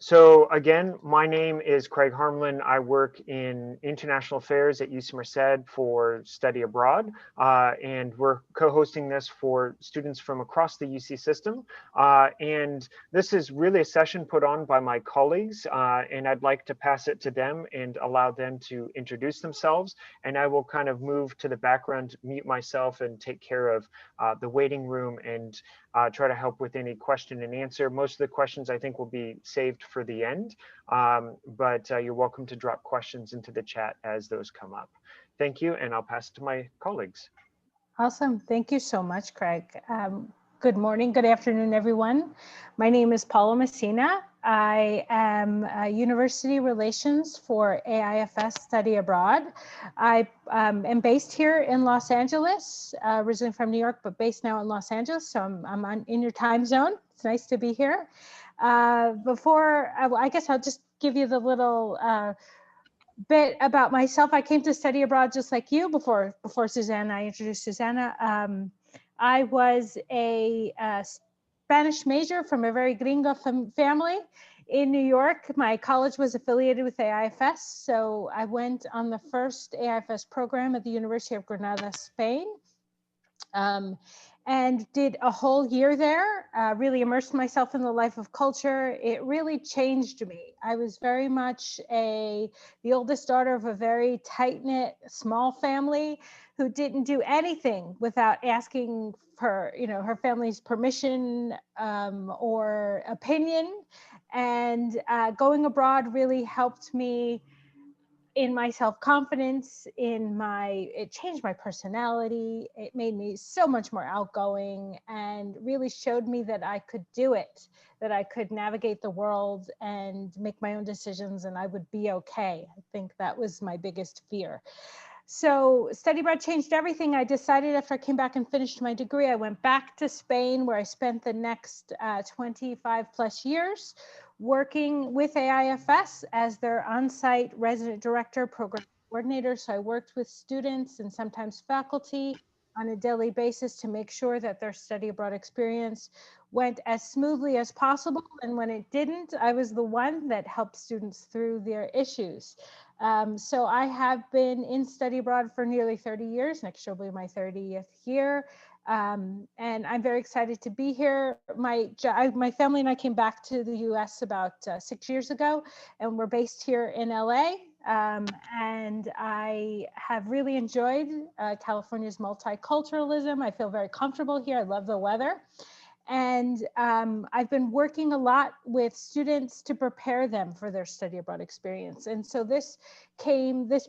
So again, my name is Craig Harmlin. I work in international affairs at UC Merced for study abroad, and we're co-hosting this for students from across the UC system. And this is really a session put on by my colleagues, and I'd like to pass it to them and allow them to introduce themselves. And I will kind of move to the background, mute myself, and take care of the waiting room and try to help with any question and answer. Most of the questions I think will be saved for the end, but you're welcome to drop questions into the chat as those come up. Thank you, and I'll pass it to my colleagues. Awesome. Thank you so much, Craig. Good morning, good afternoon, everyone. My name is Paula Messina. I am University Relations for AIFS Study Abroad. I am based here in Los Angeles, originally from New York, but based now in Los Angeles. So I'm in your time zone. It's nice to be here. I guess I'll just give you the little bit about myself. I came to study abroad just like you before Susanna. I introduced Susanna. I was a Spanish major from a very gringo family in New York. My college was affiliated with AIFS, so I went on the first AIFS program at the University of Granada, Spain. And did a whole year there, really immersed myself in the life of culture. It really changed me. I was very much the oldest daughter of a very tight-knit, small family who didn't do anything without asking for, her family's permission or opinion. And going abroad really helped me in my self-confidence, it changed my personality. It made me so much more outgoing and really showed me that I could do it, that I could navigate the world and make my own decisions and I would be okay. I think that was my biggest fear. So study abroad changed everything. I decided after I came back and finished my degree, I went back to Spain where I spent the next 25 plus years working with AIFS as their on-site resident director, program coordinator. So I worked with students and sometimes faculty on a daily basis to make sure that their study abroad experience went as smoothly as possible. And when it didn't, I was the one that helped students through their issues. So I have been in study abroad for nearly 30 years. Next year will be my 30th year. And I'm very excited to be here. My family and I came back to the US about 6 years ago, and we're based here in LA. And I have really enjoyed California's multiculturalism. I feel very comfortable here. I love the weather. And I've been working a lot with students to prepare them for their study abroad experience. And so this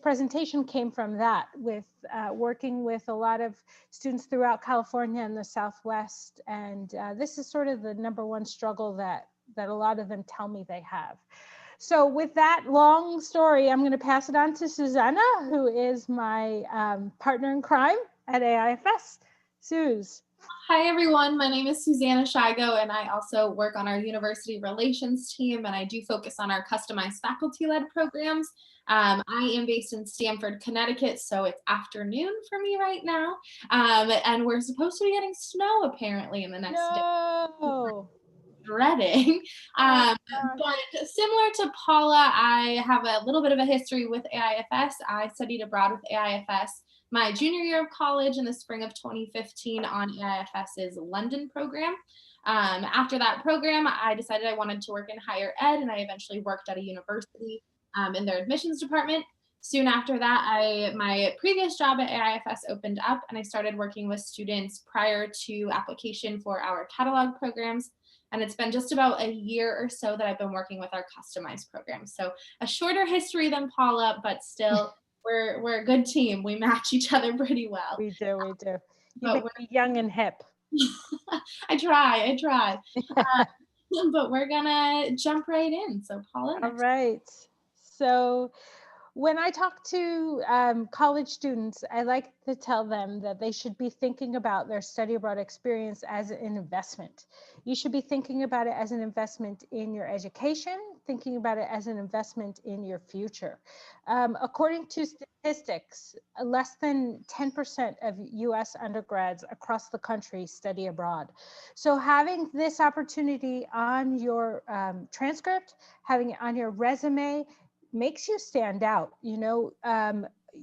presentation came from that, with working with a lot of students throughout California and the Southwest. And this is sort of the #1 struggle that a lot of them tell me they have. So with that long story, I'm going to pass it on to Susanna, who is my partner in crime at AIFS. Suze. Hi, everyone. My name is Susanna Shigo, and I also work on our university relations team, and I do focus on our customized faculty-led programs. I am based in Stamford, Connecticut, so it's afternoon for me right now, and we're supposed to be getting snow apparently in the next day. Dreading. But similar to Paula, I have a little bit of a history with AIFS. I studied abroad with AIFS my junior year of college in the spring of 2015 on AIFS's London program. After that program, I decided I wanted to work in higher ed, and I eventually worked at a university in their admissions department. Soon after that, my previous job at AIFS opened up, and I started working with students prior to application for our catalog programs. And it's been just about a year or so that I've been working with our customized programs. So a shorter history than Paula, but still we're a good team. We match each other pretty well. We do. You make me young and hip. I try. But we're gonna jump right in. So Paula. All right. So when I talk to college students, I like to tell them that they should be thinking about their study abroad experience as an investment. You should be thinking about it as an investment in your education, thinking about it as an investment in your future. According to statistics, less than 10% of US undergrads across the country study abroad. So having this opportunity on your transcript, having it on your resume, makes you stand out. You know,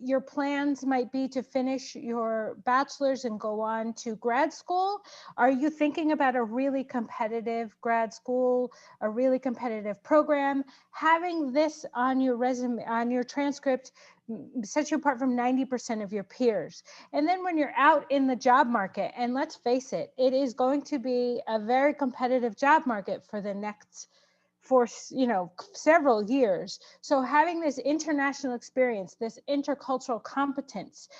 your plans might be to finish your bachelor's and go on to grad school. Are you thinking about a really competitive grad school, a really competitive program? Having this on your resume, on your transcript, sets you apart from 90% of your peers. And then when you're out in the job market, and let's face it, it is going to be a very competitive job market for the next for, you know, several years. So having this international experience, this intercultural competence,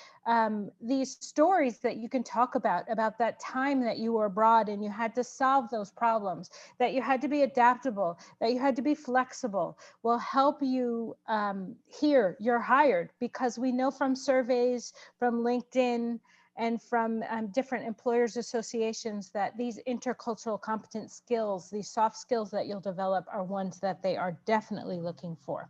these stories that you can talk about that time that you were abroad and you had to solve those problems, that you had to be adaptable, that you had to be flexible, will help you here you're hired, because we know from surveys, from LinkedIn, and from different employers associations that these intercultural competence skills, these soft skills that you'll develop, are ones that they are definitely looking for.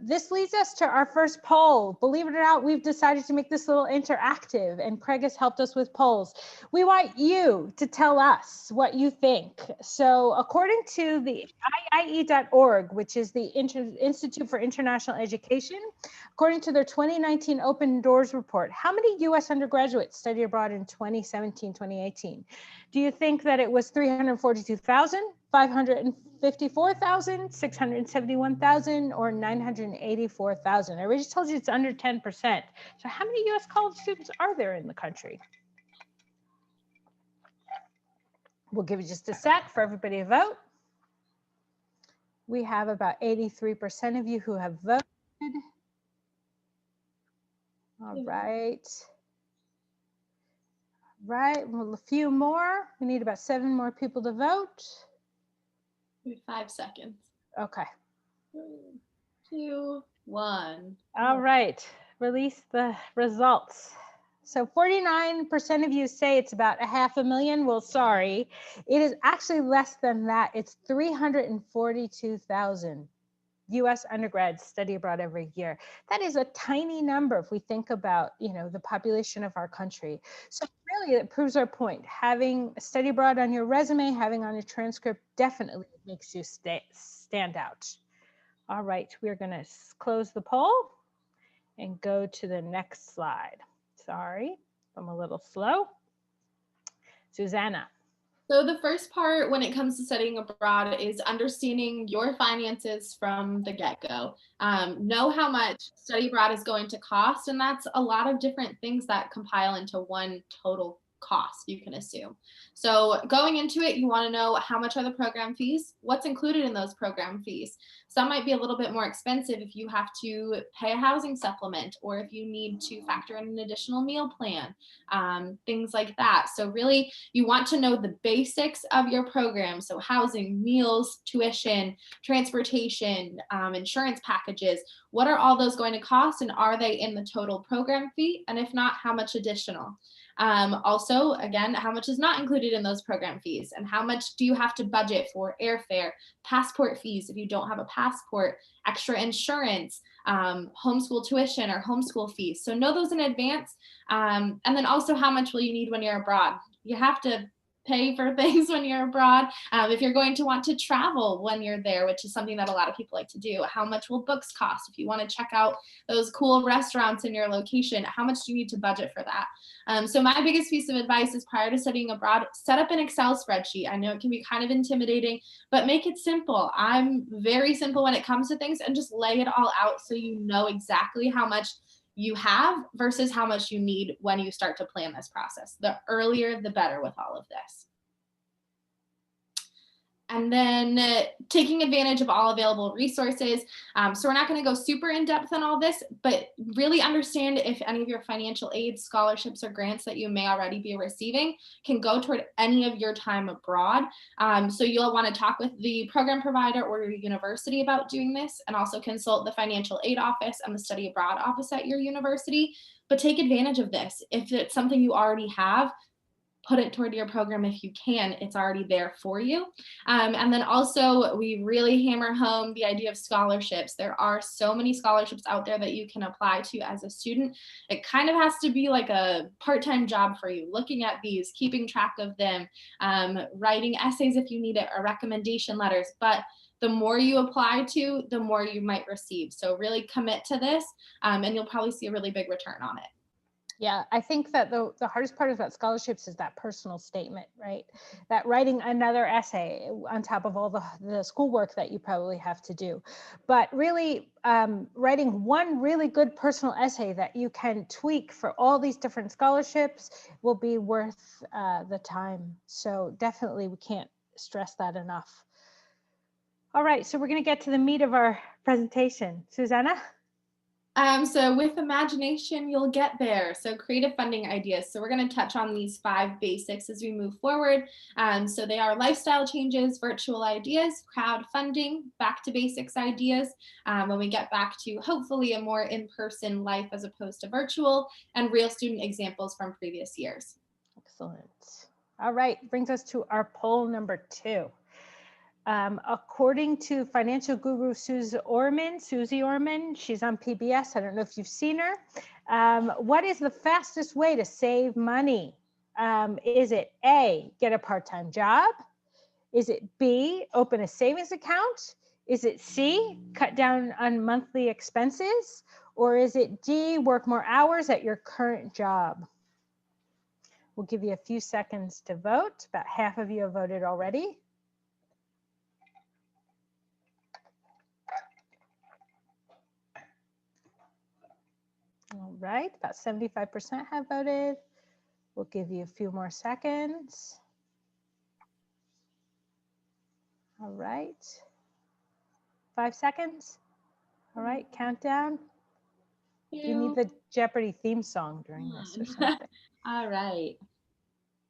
This leads us to our first poll. Believe it or not, we've decided to make this a little interactive, and Craig has helped us with polls. We want you to tell us what you think. So according to the IIE.org, which is the Institute for International Education, according to their 2019 Open Doors report, how many US undergraduates studied abroad in 2017, 2018? Do you think that it was 342,000, 554,000, 671,000, or 984,000? I already told you it's under 10%. So how many US college students are there in the country? We'll give you just a sec for everybody to vote. We have about 83% of you who have voted. All right. Right, well, a few more. We need about 7 more people to vote. 5 seconds. Okay. 3, 2, 1. All right, release the results. So 49% of you say it's about 500,000. Well, sorry, it is actually less than that. It's 342,000 US undergrads study abroad every year. That is a tiny number if we think about, you know, the population of our country. So really it proves our point. Having a study abroad on your resume, having on your transcript, definitely makes you stand out. All right, we're gonna close the poll and go to the next slide. Sorry, I'm a little slow. Susanna. So the first part when it comes to studying abroad is understanding your finances from the get-go. Know how much study abroad is going to cost, and that's a lot of different things that compile into one total cost, you can assume. So going into it, you want to know how much are the program fees, what's included in those program fees. Some might be a little bit more expensive if you have to pay a housing supplement, or if you need to factor in an additional meal plan, things like that. So really, you want to know the basics of your program. So housing, meals, tuition, transportation, insurance packages. What are all those going to cost, and are they in the total program fee? And if not, how much additional? Also, again, how much is not included in those program fees, and how much do you have to budget for airfare, passport fees if you don't have a passport, extra insurance, homeschool tuition or homeschool fees. So know those in advance. And then also, how much will you need when you're abroad? You have to pay for things when you're abroad. If you're going to want to travel when you're there, which is something that a lot of people like to do, how much will books cost? If you want to check out those cool restaurants in your location, how much do you need to budget for that? So my biggest piece of advice is, prior to studying abroad, set up an Excel spreadsheet. I know it can be kind of intimidating, but make it simple. I'm very simple when it comes to things, and just lay it all out so you know exactly how much you have versus how much you need when you start to plan this process. The earlier, the better with all of this. And then taking advantage of all available resources. So we're not going to go super in depth on all this, but really understand if any of your financial aid, scholarships, or grants that you may already be receiving can go toward any of your time abroad. So you'll want to talk with the program provider or your university about doing this, and also consult the financial aid office and the study abroad office at your university. But take advantage of this. If it's something you already have, put it toward your program if you can. It's already there for you. And then also we really hammer home the idea of scholarships. There are so many scholarships out there that you can apply to as a student. It kind of has to be like a part-time job for you, looking at these, keeping track of them, writing essays if you need it, or recommendation letters. But the more you apply to, the more you might receive. So really commit to this, and you'll probably see a really big return on it. Yeah, I think that the hardest part about scholarships is that personal statement, right? That writing another essay on top of all the schoolwork that you probably have to do. But really writing one really good personal essay that you can tweak for all these different scholarships will be worth the time. So definitely we can't stress that enough. All right, so we're going to get to the meat of our presentation. Susanna? So with imagination, you'll get there. So creative funding ideas. So we're going to touch on these 5 basics as we move forward. So they are lifestyle changes, virtual ideas, crowdfunding, back to basics ideas. When we get back to hopefully a more in-person life as opposed to virtual, and real student examples from previous years. Excellent. All right, brings us to our poll number 2. According to financial guru Suze Orman, she's on PBS. I don't know if you've seen her. What is the fastest way to save money? Is it A, get a part-time job? Is it B, open a savings account? Is it C, cut down on monthly expenses? Or is it D, work more hours at your current job? We'll give you a few seconds to vote. About half of you have voted already. All right, about 75% have voted. We'll give you a few more seconds. All right, 5 seconds. All right, countdown. You need the Jeopardy theme song during this or something. All right.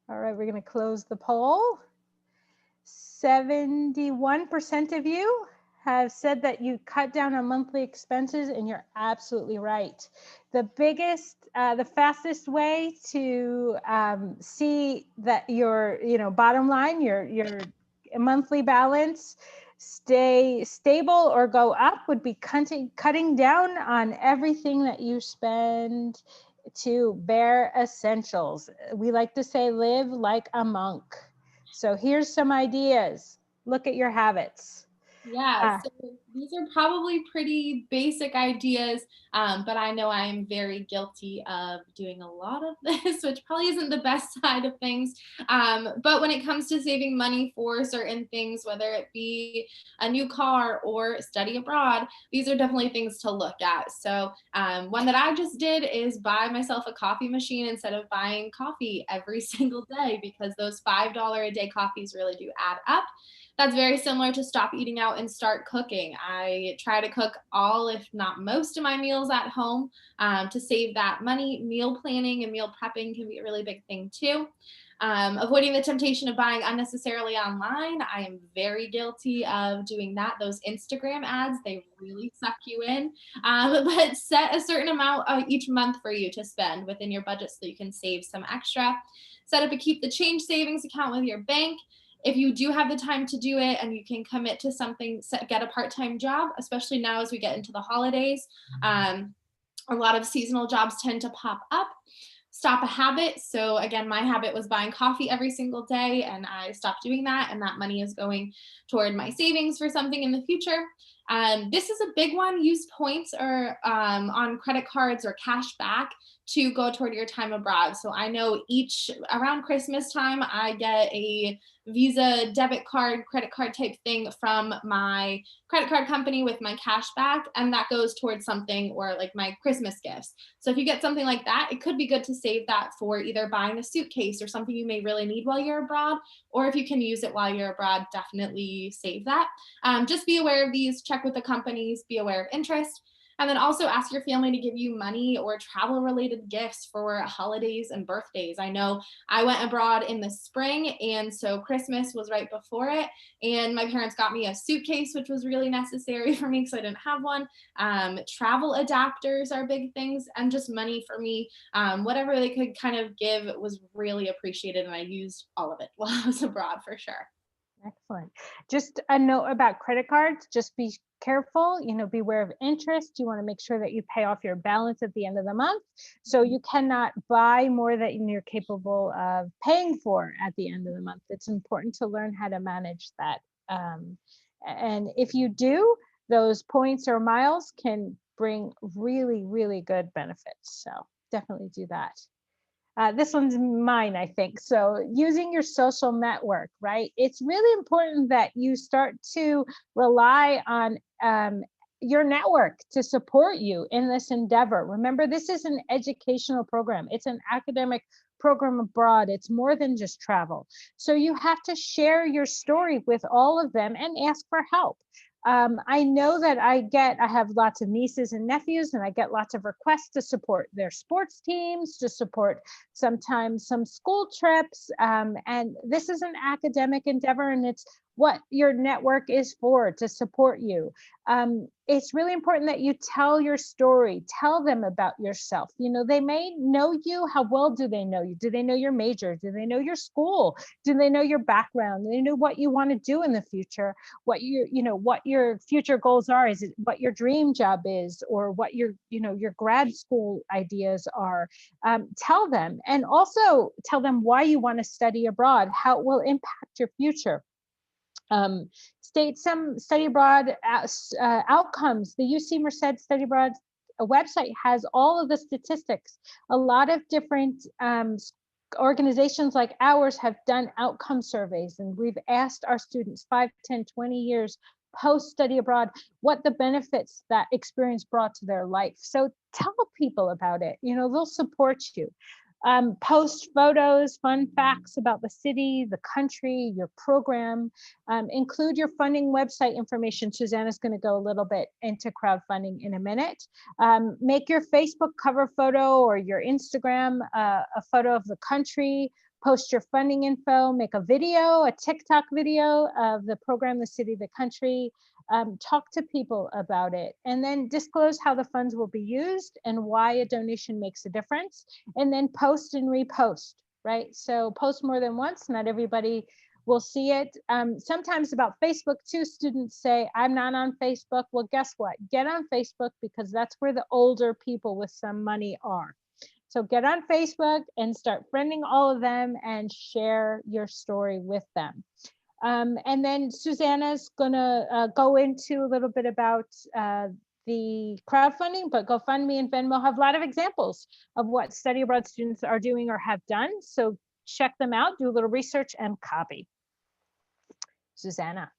All right, we're going to close the poll. 71% of you have said that you cut down on monthly expenses, and you're absolutely right. The fastest way to see that your bottom line, your monthly balance stay stable or go up would be cutting down on everything that you spend to bare essentials. We like to say live like a monk. So here's some ideas. Look at your habits. Yeah, so these are probably pretty basic ideas, but I know I am very guilty of doing a lot of this, which probably isn't the best side of things. But when it comes to saving money for certain things, whether it be a new car or study abroad, these are definitely things to look at. So one that I just did is buy myself a coffee machine instead of buying coffee every single day, because those $5 a day coffees really do add up. That's very similar to stop eating out and start cooking. I try to cook all, if not most, of my meals at home to save that money. Meal planning and meal prepping can be a really big thing too. Avoiding the temptation of buying unnecessarily online. I am very guilty of doing that. Those Instagram ads, they really suck you in. But set a certain amount each month for you to spend within your budget so you can save some extra. Set up a keep the change savings account with your bank. If you do have the time to do it and you can commit to something, get a part-time job, especially now as we get into the holidays. A lot of seasonal jobs tend to pop up. Stop a habit. So again, my habit was buying coffee every single day, and I stopped doing that, and that money is going toward my savings for something in the future. This is a big one. Use points or on credit cards or cash back to go toward your time abroad. So I know around Christmas time, I get a Visa debit card, credit card type thing from my credit card company with my cash back, and that goes towards something, or like my Christmas gifts. So if you get something like that, it could be good to save that for either buying a suitcase or something you may really need while you're abroad, or if you can use it while you're abroad, definitely save that. Just be aware of these, check with the companies, be aware of interest. And then also ask your family to give you money or travel related gifts for holidays and birthdays. I know I went abroad in the spring, and so Christmas was right before it. And my parents got me a suitcase, which was really necessary for me because I didn't have one. Travel adapters are big things, and just money for me. Whatever they could kind of give was really appreciated, and I used all of it while I was abroad for sure. Excellent. Just a note about credit cards, just be careful, beware of interest. You want to make sure that you pay off your balance at the end of the month. So you cannot buy more than you're capable of paying for at the end of the month. It's important to learn how to manage that. And if you do, those points or miles can bring really, really good benefits. So definitely do that. This one's mine, I think. So using your social network, right? It's really important that you start to rely on your network to support you in this endeavor. Remember, this is an educational program. It's an academic program abroad. It's more than just travel. So you have to share your story with all of them and ask for help. I know that I have lots of nieces and nephews, and I get lots of requests to support their sports teams, to support sometimes some school trips. And this is an academic endeavor, and it's what your network is for, to support you. It's really important that you tell your story, tell them about yourself. They may know you. How well do they know you? Do they know your major? Do they know your school? Do they know your background? Do they know what you want to do in the future? What your future goals are? Is it what your dream job is, or what your grad school ideas are? Tell them, and also tell them why you want to study abroad, how it will impact your future. State some study abroad outcomes. The UC Merced Study Abroad website has all of the statistics. A lot of different organizations like ours have done outcome surveys, and we've asked our students 5, 10, 20 years post study abroad what the benefits that experience brought to their life. So tell people about it. They'll support you. Post photos, fun facts about the city, the country, your program. Include your funding website information. Susanna's going to go a little bit into crowdfunding in a minute. Make your Facebook cover photo or your Instagram a photo of the country. Post your funding info. Make a video, a TikTok video of the program, the city, the country. Talk to people about it, and then disclose how the funds will be used and why a donation makes a difference, and then post and repost, right? So post more than once. Not everybody will see it. Sometimes about Facebook too, students say, I'm not on Facebook. Well, guess what? Get on Facebook, because that's where the older people with some money are. So get on Facebook and start friending all of them and share your story with them. And then Susanna's gonna go into a little bit about the crowdfunding, but GoFundMe and Venmo have a lot of examples of what study abroad students are doing or have done. So check them out, do a little research and copy. Susanna.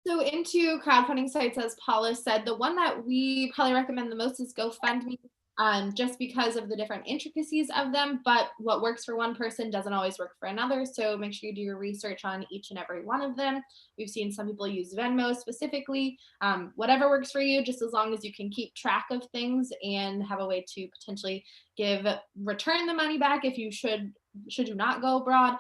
So into crowdfunding sites, as Paula said, the one that we probably recommend the most is GoFundMe. Just because of the different intricacies of them, but what works for one person doesn't always work for another. So make sure you do your research on each and every one of them. We've seen some people use Venmo specifically. Whatever works for you, just as long as you can keep track of things and have a way to potentially return the money back if you should you not go abroad,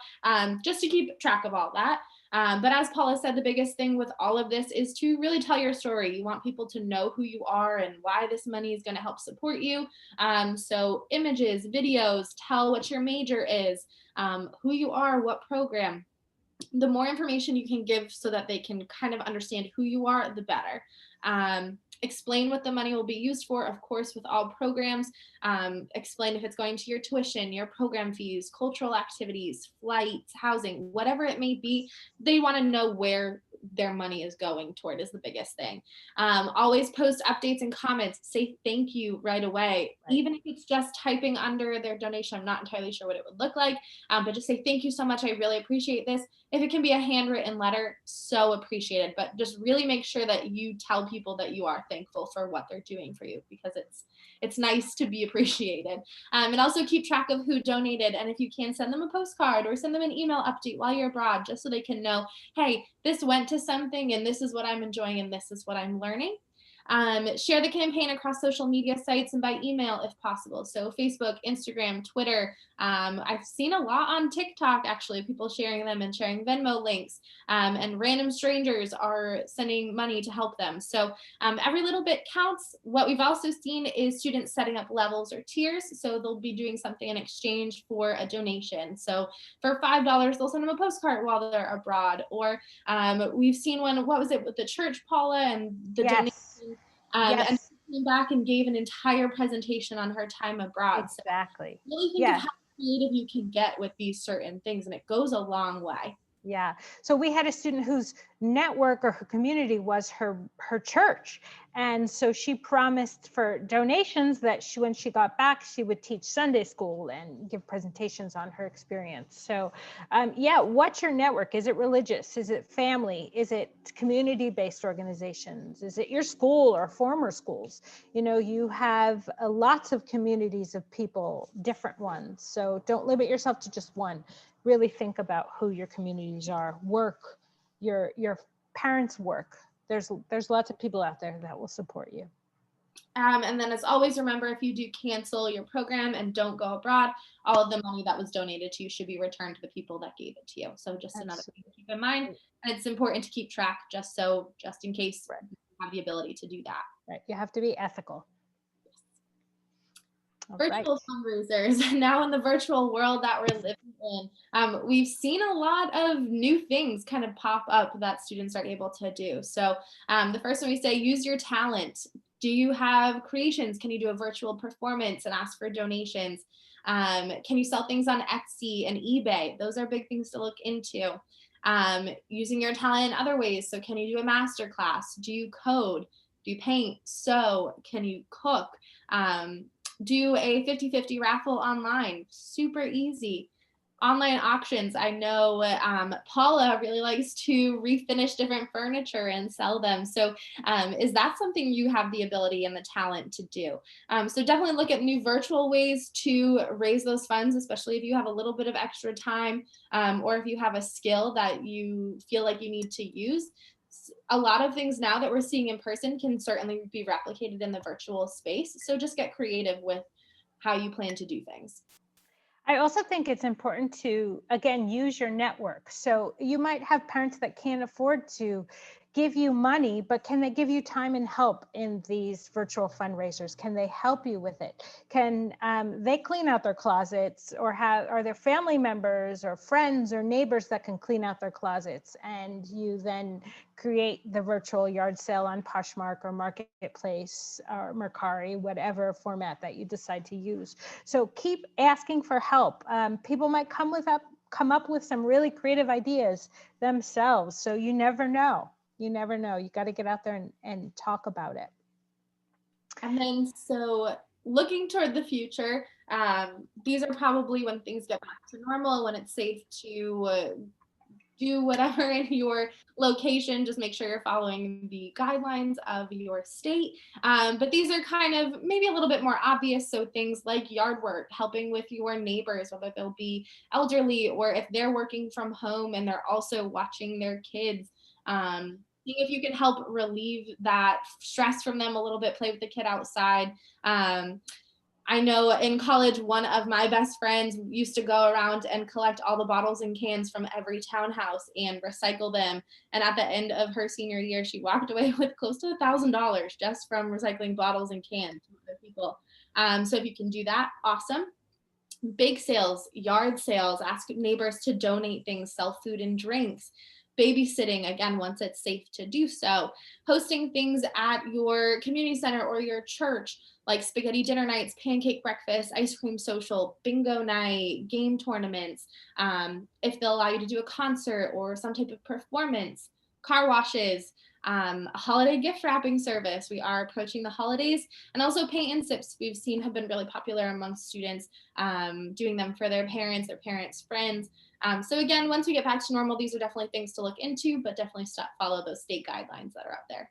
just to keep track of all that. But as Paula said, the biggest thing with all of this is to really tell your story. You want people to know who you are and why this money is going to help support you. So images, videos, tell what your major is, who you are, what program. The more information you can give so that they can kind of understand who you are, the better. Explain what the money will be used for, of course, with all programs. Explain if it's going to your tuition, your program fees, cultural activities, flights, housing, whatever it may be. They want to know where their money is going toward is the biggest thing. Always post updates and comments. Say thank you right away. Right. Even if it's just typing under their donation. I'm not entirely sure what it would look like, but just say thank you so much. I really appreciate this. If it can be a handwritten letter, so appreciated. But just really make sure that you tell people that you are thankful for what they're doing for you, because it's nice to be appreciated. And also keep track of who donated. And if you can, send them a postcard or send them an email update while you're abroad, just so they can know, hey, this went to something and this is what I'm enjoying and this is what I'm learning. Share the campaign across social media sites and by email if possible. So Facebook, Instagram, Twitter. I've seen a lot on TikTok, actually, people sharing them and sharing Venmo links, and random strangers are sending money to help them. So every little bit counts. What we've also seen is students setting up levels or tiers. So they'll be doing something in exchange for a donation. So for $5, they'll send them a postcard while they're abroad. Or we've seen one, what was it, with the church, Paula, and the donation. And came back and gave an entire presentation on her time abroad. Exactly. So really think of how creative you can get with these certain things, and it goes a long way. Yeah. So we had a student whose network or her community was her church. And so she promised for donations that when she got back, she would teach Sunday school and give presentations on her experience. So yeah, what's your network? Is it religious? Is it family? Is it community-based organizations? Is it your school or former schools? You know, you have lots of communities of people, different ones. So don't limit yourself to just one. Really think about who your communities are, work, your parents' work. There's lots of people out there that will support you. And then as always, remember, if you do cancel your program and don't go abroad, all of the money that was donated to you should be returned to the people that gave it to you. So just another thing to keep in mind. And it's important to keep track just in case you have the ability to do that. Right. You have to be ethical. Virtual fundraisers. Now in the virtual world that we're living in, we've seen a lot of new things kind of pop up that students are able to do. So the first one we say, use your talent. Do you have creations? Can you do a virtual performance and ask for donations? Can you sell things on Etsy and eBay? Those are big things to look into. Using your talent in other ways. So can you do a master class? Do you code? Do you paint? Sew? Can you cook? Do a 50-50 raffle online, super easy. Online auctions, I know Paula really likes to refinish different furniture and sell them. So is that something you have the ability and the talent to do? So definitely look at new virtual ways to raise those funds, especially if you have a little bit of extra time, or if you have a skill that you feel like you need to use. A lot of things now that we're seeing in person can certainly be replicated in the virtual space. So just get creative with how you plan to do things. I also think it's important to, again, use your network. So you might have parents that can't afford to give you money, but can they give you time and help in these virtual fundraisers? Can they help you with it? Can they clean out their closets, or are there family members or friends or neighbors that can clean out their closets? And you then create the virtual yard sale on Poshmark or Marketplace or Mercari, whatever format that you decide to use. So keep asking for help. People might come up with some really creative ideas themselves. So you never know. You never know. You got to get out there and talk about it. And then, so looking toward the future, these are probably when things get back to normal, when it's safe to do whatever in your location. Just make sure you're following the guidelines of your state. But these are kind of maybe a little bit more obvious. So things like yard work, helping with your neighbors, whether they'll be elderly or if they're working from home and they're also watching their kids. Seeing if you can help relieve that stress from them a little bit, play with the kid outside. I know in college, one of my best friends used to go around and collect all the bottles and cans from every townhouse and recycle them. And at the end of her senior year, she walked away with close to $1,000 just from recycling bottles and cans from other people. So if you can do that, awesome. Big sales, yard sales, ask neighbors to donate things, sell food and drinks. Babysitting, again, once it's safe to do so. Hosting things at your community center or your church, like spaghetti dinner nights, pancake breakfast, ice cream social, bingo night, game tournaments. If they'll allow you to do a concert or some type of performance, car washes, a holiday gift wrapping service. We are approaching the holidays, and also paint and sips we've seen have been really popular amongst students, doing them for their parents' friends. So again, once we get back to normal, these are definitely things to look into, but definitely follow those state guidelines that are out there.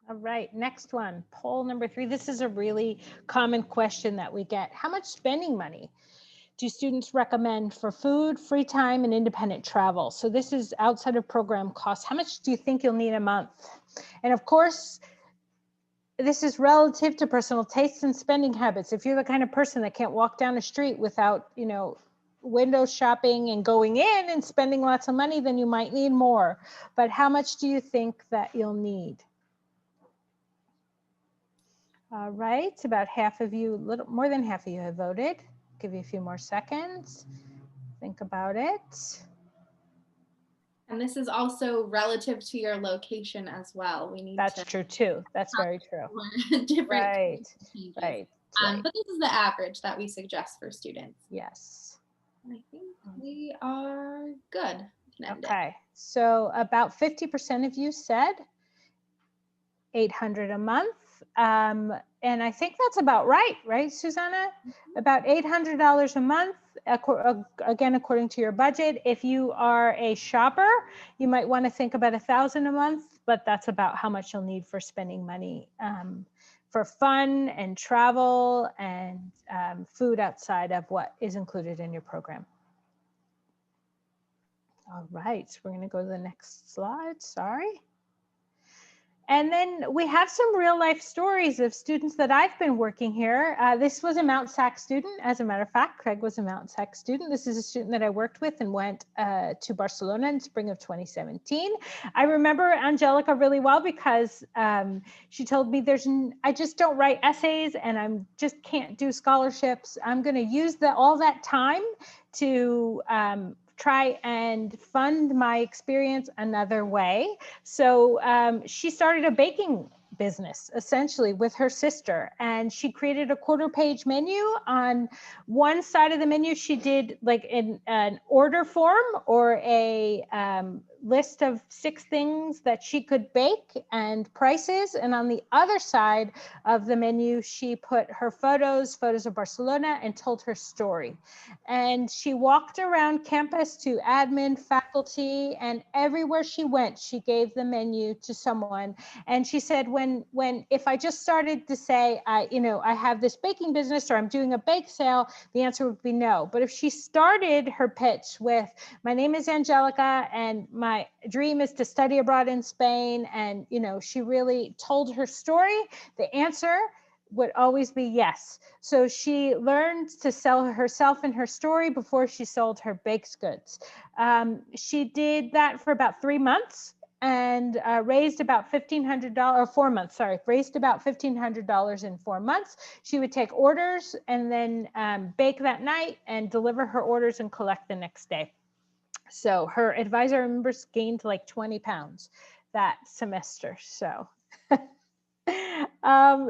All right, next one, poll number 3. This is a really common question that we get. How much spending money do students recommend for food, free time, and independent travel? So this is outside of program costs. How much do you think you'll need a month? And of course, this is relative to personal tastes and spending habits. If you're the kind of person that can't walk down a street without, window shopping and going in and spending lots of money, then you might need more. But how much do you think that you'll need? All right, about half of you, little more than half of you have voted. Give you a few more seconds. Think about it. And this is also relative to your location as well. We need That's true too. That's very true. different Right. But this is the average that we suggest for students. Yes. And I think we are good. Okay. So about 50% of you said $800 a month. And I think that's about right, Susanna? About $800 a month, again, according to your budget. If you are a shopper, you might want to think about $1,000 a month, but that's about how much you'll need for spending money for fun and travel and food outside of what is included in your program. All right, so we're going to go to the next slide. Sorry. And then we have some real life stories of students that I've been working here. This was a Mount SAC student. As a matter of fact, Craig was a Mount SAC student. This is a student that I worked with and went to Barcelona in spring of 2017. I remember Angelica really well because she told me I just don't write essays and I just can't do scholarships. I'm going to use all that time to try and fund my experience another way. So she started a baking business essentially with her sister, and she created a quarter-page menu. On one side of the menu, she did like an order form or a list of 6 things that she could bake and prices. And on the other side of the menu, she put her photos of Barcelona, and told her story. And she walked around campus to admin, faculty, and everywhere she went, she gave the menu to someone. And she said, if I just started to say, I have this baking business or I'm doing a bake sale, the answer would be no. But if she started her pitch with, my name is Angelica and my dream is to study abroad in Spain, and she really told her story, the answer would always be yes. So she learned to sell herself and her story before she sold her baked goods. She did that for about 3 months and raised about $1,500, 4 months, sorry, raised about $1,500 in 4 months. She would take orders and then bake that night and deliver her orders and collect the next day. So her advisor, I remember, gained like 20 pounds that semester. So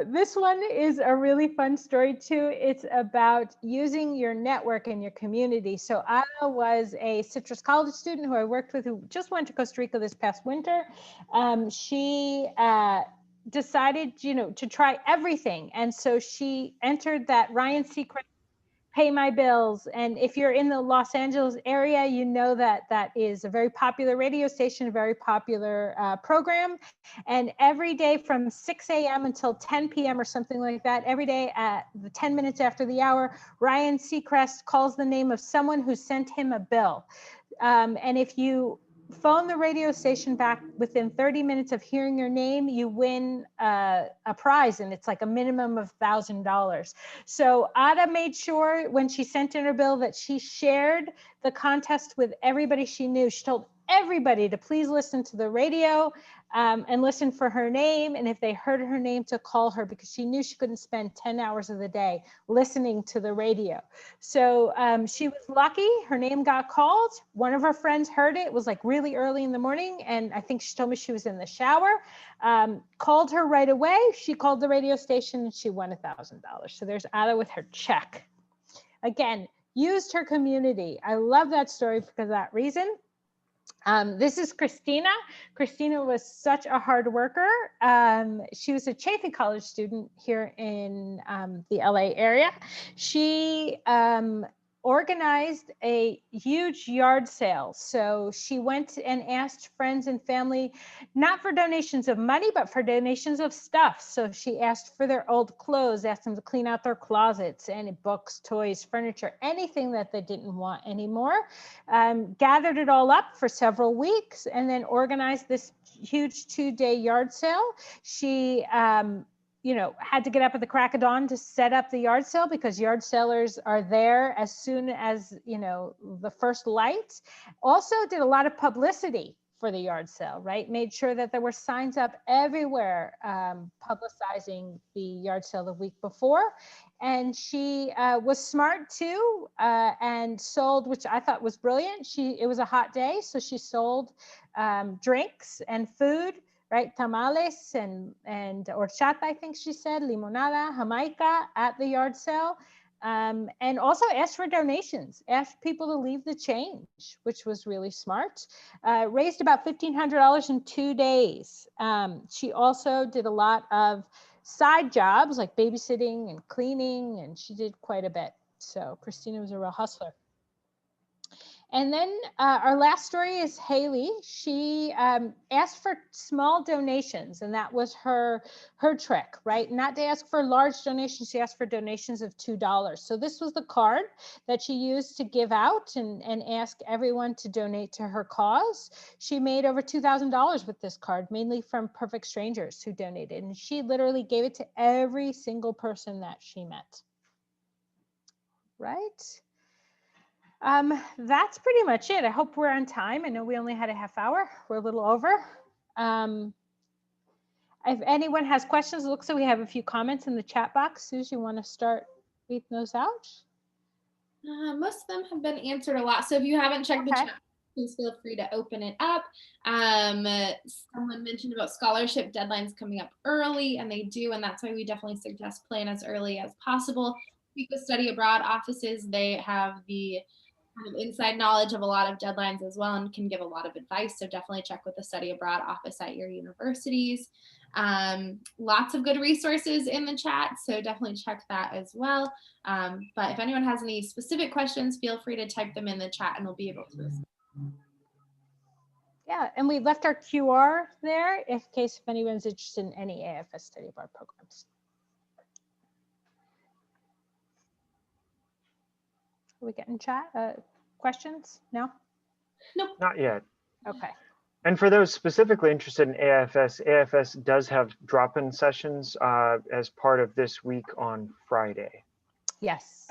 this one is a really fun story too. It's about using your network and your community. So Anna was a Citrus College student who I worked with, who just went to Costa Rica this past winter. She decided, to try everything. And so she entered that Ryan Seacrest Pay My Bills. And if you're in the Los Angeles area, you know that that is a very popular radio station, a very popular program. And every day from 6 a.m. until 10 p.m. or something like that, every day at the 10 minutes after the hour, Ryan Seacrest calls the name of someone who sent him a bill. And if you phone the radio station back within 30 minutes of hearing your name, you win a prize, and it's like a minimum of $1,000. So Ada made sure when she sent in her bill that she shared the contest with everybody she knew. She told everybody to please listen to the radio and listen for her name. And if they heard her name, to call her, because she knew she couldn't spend 10 hours of the day listening to the radio. So she was lucky. Her name got called. One of her friends heard it. It was like really early in the morning. And I think she told me she was in the shower, called her right away. She called the radio station and she won $1,000. So there's Ada with her check. Again, used her community. I love that story for that reason. This is Christina. Christina was such a hard worker. She was a Chaffey College student here in the LA area. She organized a huge yard sale. So she went and asked friends and family, not for donations of money, but for donations of stuff. So she asked for their old clothes, asked them to clean out their closets, any books, toys, furniture, anything that they didn't want anymore. Gathered it all up for several weeks and then organized this huge 2-day yard sale. She had to get up at the crack of dawn to set up the yard sale because yard sellers are there as soon as, the first light. Also did a lot of publicity for the yard sale, right? Made sure that there were signs up everywhere publicizing the yard sale the week before. And she was smart too and sold, which I thought was brilliant. It was a hot day, so she sold drinks and food, right? Tamales and horchata, I think she said, limonada, jamaica at the yard sale. And also asked for donations, asked people to leave the change, which was really smart. Raised about $1,500 in 2 days. She also did a lot of side jobs like babysitting and cleaning, and she did quite a bit. So Christina was a real hustler. And then our last story is Haley. She asked for small donations, and that was her trick, right? Not to ask for large donations, she asked for donations of $2. So this was the card that she used to give out and ask everyone to donate to her cause. She made over $2,000 with this card, mainly from perfect strangers who donated. And she literally gave it to every single person that she met, right? That's pretty much it. I hope we're on time. I know we only had a half hour. We're a little over. If anyone has questions, it looks like we have a few comments in the chat box. Suze, you want to start reading those out? Most of them have been answered a lot. So if you haven't checked the chat, please feel free to open it up. Someone mentioned about scholarship deadlines coming up early, and they do, and that's why we definitely suggest plan as early as possible. Because study abroad offices, they have the kind of inside knowledge of a lot of deadlines as well and can give a lot of advice. So definitely check with the study abroad office at your universities. Lots of good resources in the chat, so definitely check that as well. But if anyone has any specific questions, feel free to type them in the chat and we'll be able to respond. Yeah, and we left our QR there in case if anyone's interested in any AFS study abroad programs. Are we getting chat questions? No? Nope. Not yet. Okay. And for those specifically interested in AFS, AFS does have drop-in sessions as part of this week on Friday. Yes.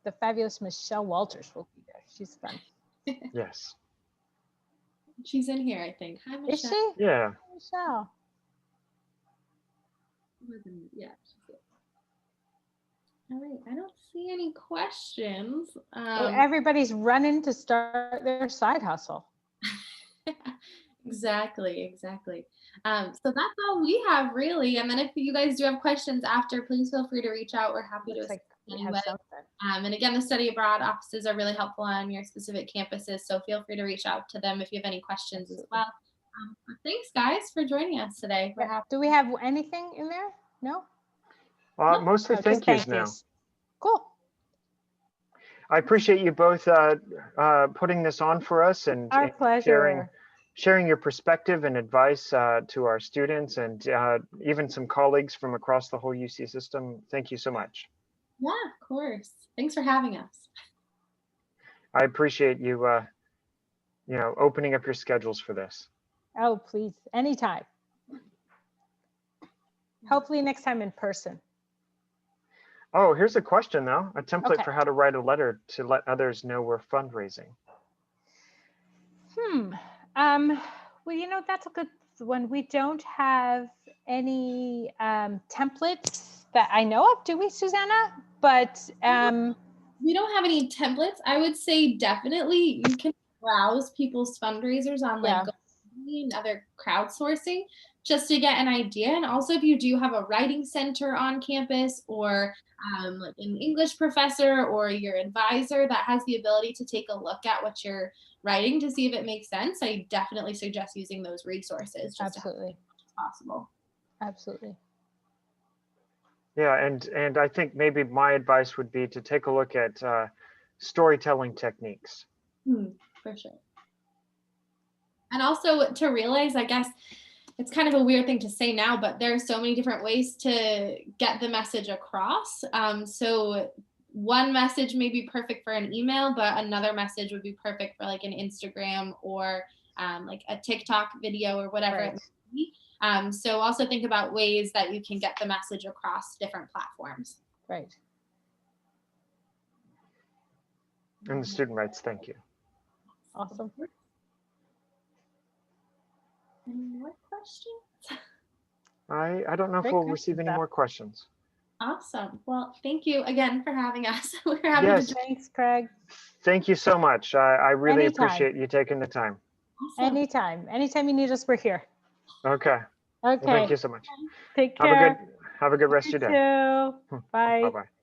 The fabulous Michelle Walters will be there. She's fun. Yes. She's in here, I think. Hi, Michelle. Is she? Yeah. Hi, Michelle. Yeah, she's good. All right, I don't see any questions. Everybody's running to start their side hustle. Exactly. So that's all we have really. And then if you guys do have questions after, please feel free to reach out. We're happy to assist anyway. And again, the study abroad offices are really helpful on your specific campuses. So feel free to reach out to them if you have any questions as well. Thanks guys for joining us today. Do we have anything in there? No? Mostly thank yous now. Cool. I appreciate you both putting this on for us and our pleasure. Sharing your perspective and advice to our students and even some colleagues from across the whole UC system. Thank you so much. Yeah, of course. Thanks for having us. I appreciate you, opening up your schedules for this. Oh, please, anytime. Hopefully next time in person. Oh, here's a question though. A template for how to write a letter to let others know we're fundraising. Well, that's a good one. We don't have any templates that I know of, do we, Susanna? But we don't have any templates. I would say definitely you can browse people's fundraisers on GoFundMe and other crowdsourcing just to get an idea. And also if you do have a writing center on campus or like an English professor or your advisor that has the ability to take a look at what you're writing to see if it makes sense, I definitely suggest using those resources just to help as much as possible. Absolutely. Yeah, and I think maybe my advice would be to take a look at storytelling techniques. For sure. And also to realize, I guess, it's kind of a weird thing to say now, but there are so many different ways to get the message across. So one message may be perfect for an email, but another message would be perfect for like an Instagram or like a TikTok video or whatever it may be. So also think about ways that you can get the message across different platforms. Right. And the student writes, thank you. Awesome. Any more questions? I don't know if Great we'll questions, receive any Beth. more questions. Awesome. Well, thank you again for having us. We're happy to join. Thanks, Craig. Thank you so much. I really Anytime. appreciate you taking the time. Awesome. Anytime you need us, we're here. Okay. Okay. Well, thank you so much. Take care. Have a good rest of your day. You too. Bye. Bye-bye.